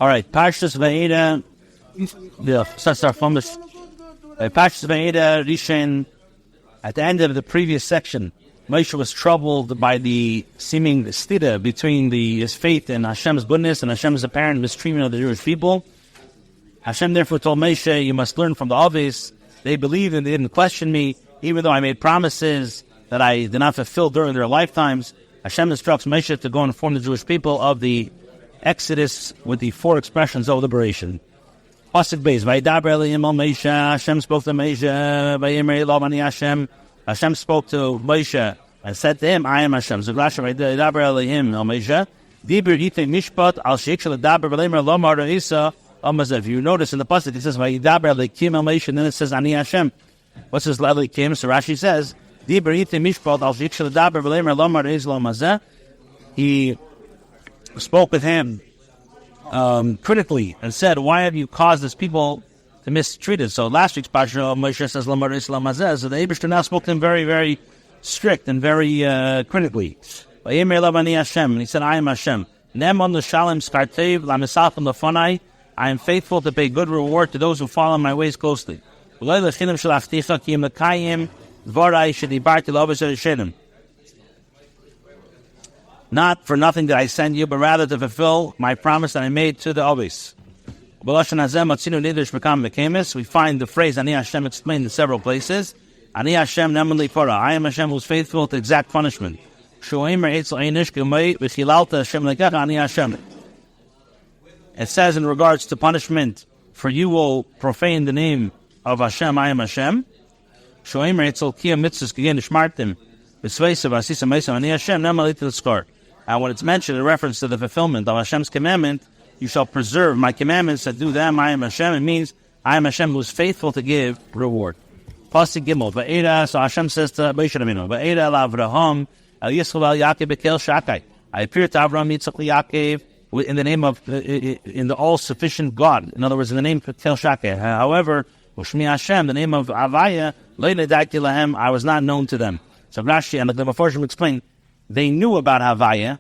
All right, Parshas Vaeira. Start from this. Parshas Vaeira, Rishon. At the end of the previous section, Moshe was troubled by the seeming stira between his faith in Hashem's goodness and Hashem's apparent mistreatment of the Jewish people. Hashem therefore told Moshe, you must learn from the obvious. They believed and they didn't question me, even though I made promises that I did not fulfill during their lifetimes. Hashem instructs Moshe to go and inform the Jewish people of the Exodus with the 4 expressions of liberation. Pasuk Beis, Vayidaber Elohim al Moshe, Hashem spoke to Moshe, Vayemer Elohim ani Hashem. Hashem spoke to Moshe and said to him, I am Hashem. So Rashi, Vayidaber Elohim al Moshe, Dibur Yitei Mishpat al Sheikh Shaledaber Vayemer Lomar Reisa Amazav. If you notice in the pasuk, it says Vayidaber Elohim al Moshe, and then it says Ani Hashem. What's this Elohim? So Rashi says, Dibur Yitei Mishpat al Sheikh Shaledaber Vayemer Lomar Reisa Amazav. He spoke with him critically and said, why have you caused this people to mistreat it? So last week's Pasha Moshe says, Lamar Islam Azeh. So the Eibishter now spoke to him very, very strict and very critically. And he said, I am Hashem. I am faithful to pay good reward to those who follow my ways closely. Not for nothing did I send you, but rather to fulfill my promise that I made to the Obis. We find the phrase Ani Hashem explained in several places. Ani Hashem nemanli para. I am Hashem who is faithful to exact punishment. It says in regards to punishment, for you will profane the name of Hashem, I am Hashem. And when it's mentioned in reference to the fulfillment of Hashem's commandment, you shall preserve my commandments that do them, I am Hashem. It means I am Hashem who is faithful to give reward. Pasuk Gimel, Vaeira, so Hashem says to Moshe Rabbeinu, Vaeira el Avraham, el Yisrael el Yaakov bekel shakai. I appeared to Avraham, Yitzchak, Yaakov in the name of, in the all-sufficient God. In other words, in the name of bekel shakai. However, Ushmi Hashem, the name of Avaya, Leile Daiti Lahem, I was not known to them. So Rashi and the Meforshim explain, they knew about Havaya,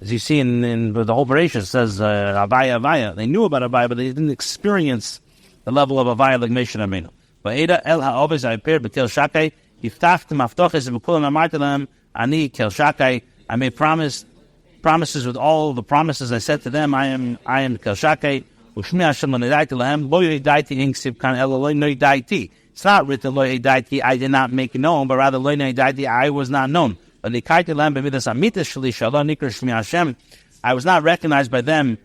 as you see in the whole Bereshit, it says Havaya. They knew about Havaya, but they didn't experience the level of Havaya like Moshe Rabbeinu. Vaeira el ha'ovis, I appeared b'kel shakai, hiftachtem haftoches v'kulam amarti lahem, ani kel shakai. I made promises with all the promises I said to them. I am kel shakai. Ushmi Hashem lo nedaiti lahem, lo yedaiti inksiv kan elo lo nedaiti. It's not written lo yedaiti, I did not make it known, but rather lo nedaiti, I was not known. I was not recognized by them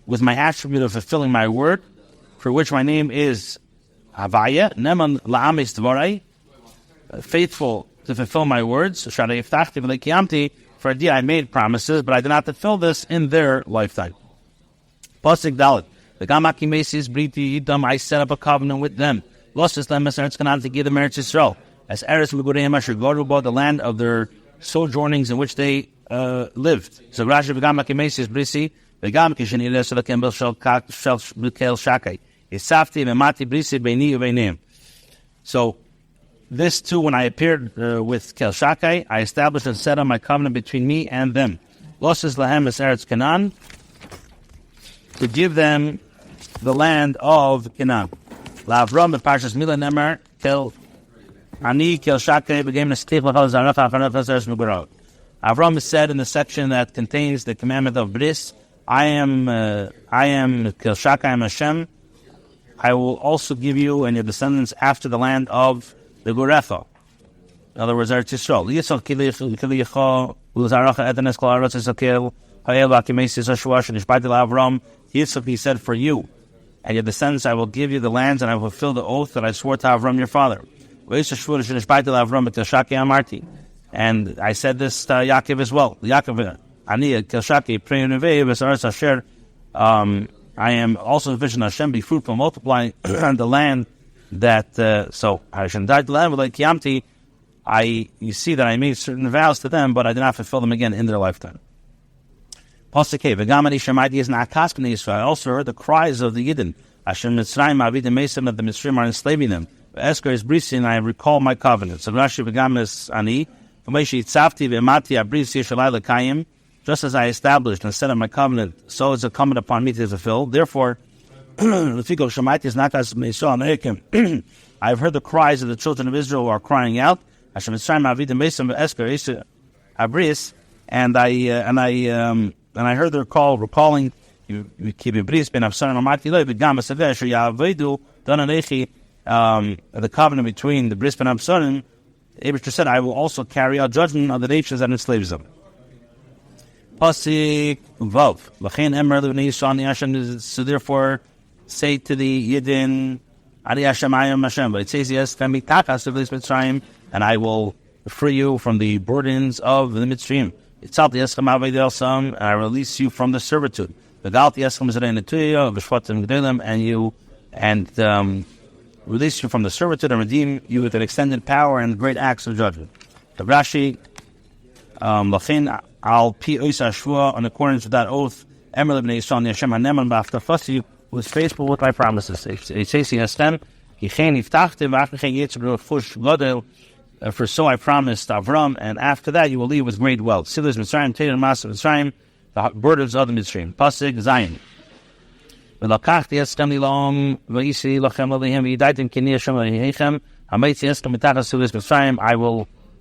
with my attribute of fulfilling my word, for which my name is Havaya, Neman la'amis dvarai, faithful to fulfill my words. For indeed I made promises, but I did not fulfill this in their lifetime. Pasuk Dalet, I set up a covenant with them. To give them Eretz Yisrael, as Eretz Megureim Asher Goru, the land of their sojournings in which they lived. So Rashi v'gam ha'kimesis brisi v'gam kisheni le'so l'kembel shel shakai isafti v'mati brisi beini u'beinim. So this too, when I appeared with kel shakai, I established and set up my covenant between me and them. Losses lahem es eretz Canaan, to give them the land of Canaan. La'avram and Parshas Mila Nemer kel Ani kel shakai became a stick l'chal zarach ha'chanot ha'zeres megurot. Avram is said in the section that contains the commandment of bris, I am kel shakai, I am Hashem. I will also give you and your descendants after the land of the Gurecha. In other words, Eretz Yisrael. Yisrael kilicha ulzaracha etenes kol aretz esakel ha'el v'akimesis ha'shuash nishbati la'avram. Yisrael, he said, for you and your descendants I will give you the lands, and I will fulfill the oath that I swore to Avram your father. And I said this to Yaakov as well. Yaakov, I am also sufficient Hashem, be fruitful, multiply the land that, so Hashem died the land with like Yamti. You see that I made certain vows to them, but I did not fulfill them again in their lifetime. I also heard the cries of the Yidden. Hashem Mitzrayim, Avidim Mesim, that the Mitzrayim are enslaving them. Esker is brisi, and I recall my covenant. So Rashi v'gam es ani, v'meishi tzavti v'emati abrisi shalai l'kayim. just as I established and set up my covenant, so is it incumbent upon me to fulfill. Therefore, I've heard the cries of the children of Israel who are crying out, and I heard their call, recalling the covenant between the Bris ben Absarim. Abishur said, I will also carry out judgment on the nations that enslaves them. Pasik Vav. So therefore, say to the Yidden, Ari Hashem Ayam Hashem. But it says, yes, and I will free you from the burdens of the Mitzrayim. And I release you from the servitude. And release you from the servitude and redeem you with an extended power and great acts of judgment. The Rashi, Al Pi Oisa Shua, in accordance with that oath, Emer Ibn Yisrael Hashem Haneman B'Aftafasi, was faithful with my promises. For so I promised Avram, and after that you will leave with great wealth. Silas Mitzrayim, Tatum Master Mitzrayim, the burdens of the Mitzrayim. Pasuk Zion.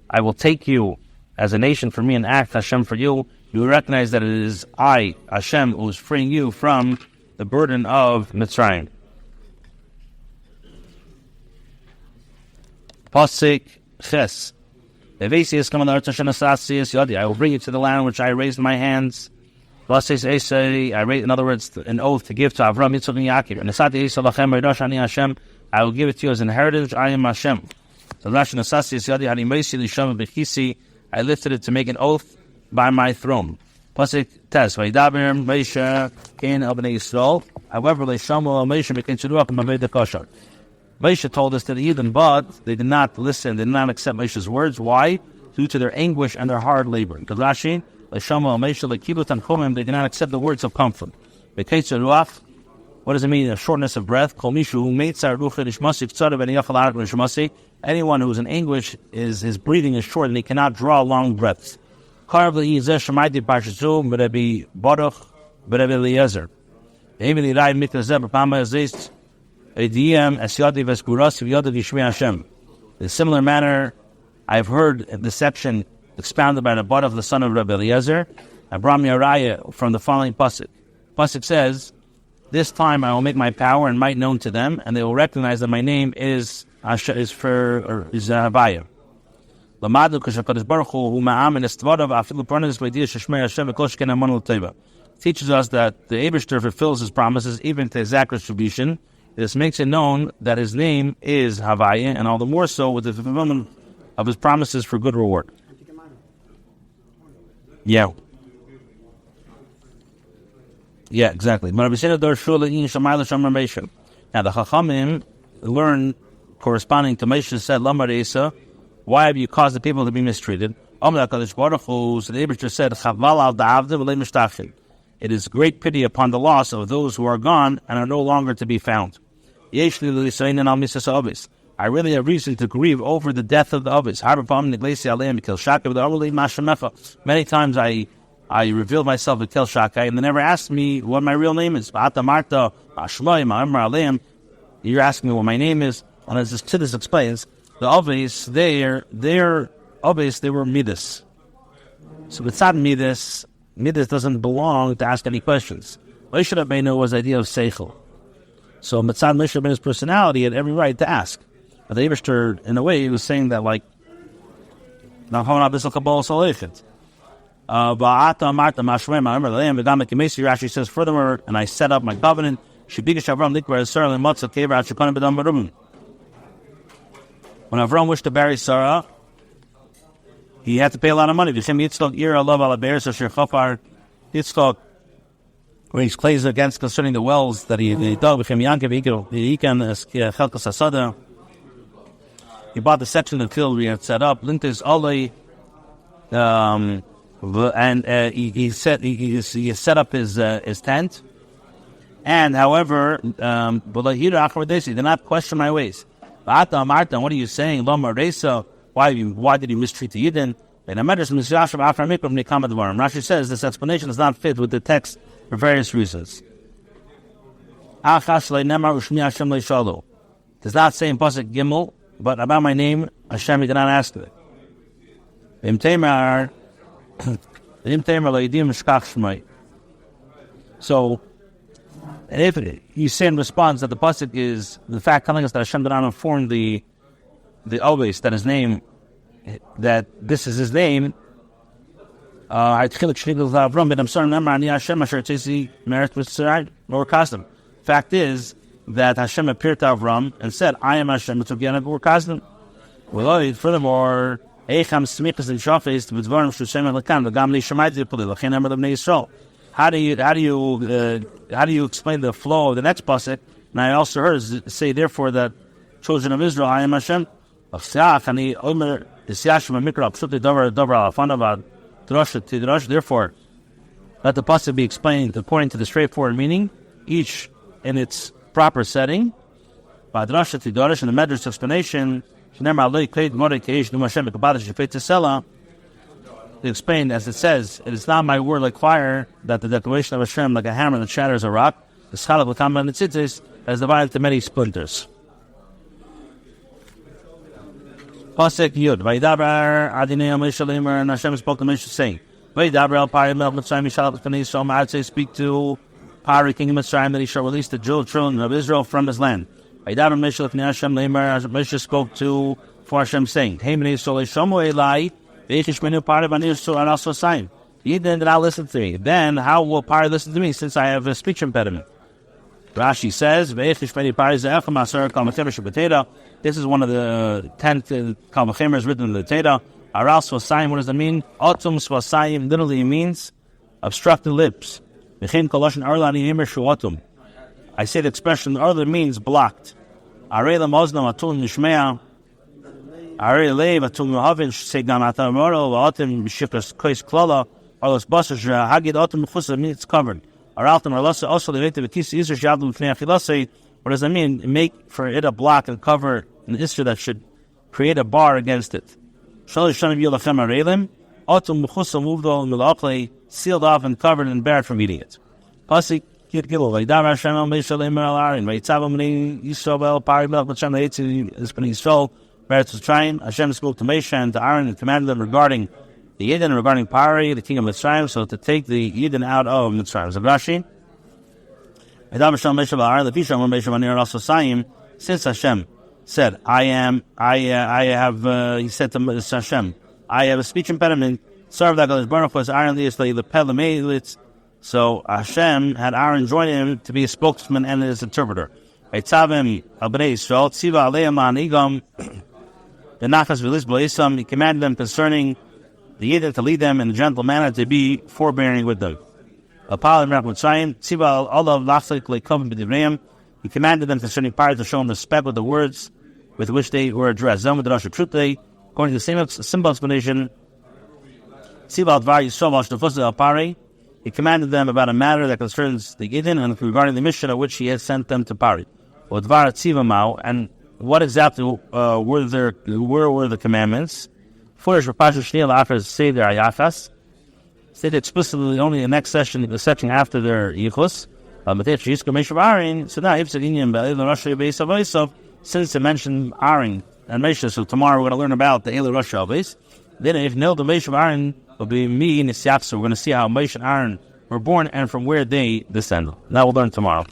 I will take you as a nation for me and act Hashem for you. You will recognize that it is I, Hashem, who is freeing you from the burden of Mitzrayim. Pasuk Ches. I will bring you to the land which I raised my hands. I raise, in other words, an oath to give to Avram, Yitzchak, and Yaakov. I will give it to you as an inheritance. I am Hashem. So I lifted it to make an oath by my throne. Pasuk Tes. However, Moshe told us to the heathen, but they did not listen, they did not accept Moshe's words. Why? Due to their anguish and their hard labor. Because Rashi, they did not accept the words of comfort. What does it mean? A shortness of breath. Anyone who is in anguish, his breathing is short and he cannot draw long breaths. In a similar manner, I've heard the section expounded by the butt of the son of Rabbi Eliezer, Abram Yaraya, from the following pasuk. Pasuk says, this time I will make my power and might known to them, and they will recognize that my name is Vaeira. Teaches us that the Eibishter fulfills his promises even to exact retribution. This makes it known that his name is Havaya, and all the more so with the fulfillment of his promises for good reward. Yeah, exactly. Now the Chachamim learn, corresponding to Moshe, said, Lama Reisa, why have you caused the people to be mistreated? So the Eibishter said, it is great pity upon the loss of those who are gone and are no longer to be found. I really have reason to grieve over the death of the Avis. Many times I revealed myself to Kel Shakai, and they never asked me what my real name is. You're asking me what my name is, and as Chitas explains, the Avis, their Avis, they were Midas. So it's not Midas. Midas doesn't belong to ask any questions. Moshe Rabbeinu was the idea of Seichel. So Mitzad Moshe Rabbeinu's personality had every right to ask. But the Eibishter, in a way, he was saying that, like, Rashi says, furthermore, and I set up my covenant. When Avram wished to bury Sarah, he had to pay a lot of money. Yitzchak raised claims against concerning the wells that he dug. He bought the section of the field we had set up. And he set up his tent. And however, he did not question my ways. What are you saying? Why did you mistreat the Yidden? Rashi says this explanation does not fit with the text for various reasons. Does not say in Pasuk Gimel, but about my name, Hashem did not ask it. So, and if you say in response that the pasuk is the fact telling us that Hashem did not inform the Obeis that his name, that this is his name, fact is that Hashem appeared to Avram and said, I am Hashem. Furthermore, how do you explain the flow of the next pasuk? And I also heard say, therefore, that children of Israel, I am Hashem. Therefore, let the pasuk be explained according to the straightforward meaning, each in its proper setting. In the Medrash explanation, explained as it says, it is not my word like fire, that the declaration of Hashem like a hammer that shatters a rock. The schalak l'kama and the Chitas has divided into many splinters. Pasuk Yud. Vayidaber Adinei Moshe Leimer, and Hashem spoke to Moshe saying, Vayidaber El Pari Melech Mitzrayim Yishalach L'Fnei Yisrael. I'd say speak to Pari, king of Mitzrayim, that he shall release the children of Israel from his land. Vayidaber Moshe L'Fnei Hashem Leimer, as Moshe spoke to for Hashem saying, Hey Bnei Yisrael Yishomu Elai. You did not listen to me. Then how will Pari listen to me since I have a speech impediment? Rashi says, this is one of the 10 Kalvachimers written in the Teda. Aral Swasayim, what does that mean? Otum Swasayim literally means obstructed lips. I say the expression Arla means blocked. Arela Moznam Atul Nishmea. Ari Lev Atum Havin Segan Atamoro Atim Shifras Kois Klala Arlos Basas Hagid Atum Fusa means it's covered. Araltam Arlasa also the Veta Vikis Isra Shadum Fnafilase. What does that mean? Make for it a block and cover an Isra that should create a bar against it. Shalish Shanam Yilachem Arelim Atum Fusa moved all Milakle, sealed off and covered and barred from eating it. Pasik Kid Gilol Vaidar Hashem Meshalim Alarin Vaitzavam Yisrael Pari Melch Hashem Leitzi is Bnei Yisrael. Hashem spoke to Moshe and to Aaron and commanded them regarding the Yidden, regarding Pari, the king of Mitzrayim, so to take the Yidden out of Mitzrayim. So Rashi, since Hashem said, he said to Hashem, I have a speech impediment, so Hashem had Aaron join him to be a spokesman and his interpreter. The Nachas Vilis Blaisam, he commanded them concerning the Yidden to lead them in a gentle manner, to be forbearing with them. He commanded them concerning Pari to show them respect with the words with which they were addressed. According to the same simple explanation, he commanded them about a matter that concerns the Yidden and regarding the mission of which he had sent them to Pari. And what exactly were the commandments? Stated explicitly only in the next session, the section after their yichus. So now, since it mentioned Aaron and Moshe, so tomorrow we're going to learn about the Eilu Rosh Hashanah. Then, if no, the Moshe of Aaron will be me in Isyaf, so we're going to see how Moshe and Aaron were born and from where they descend. That we'll learn tomorrow.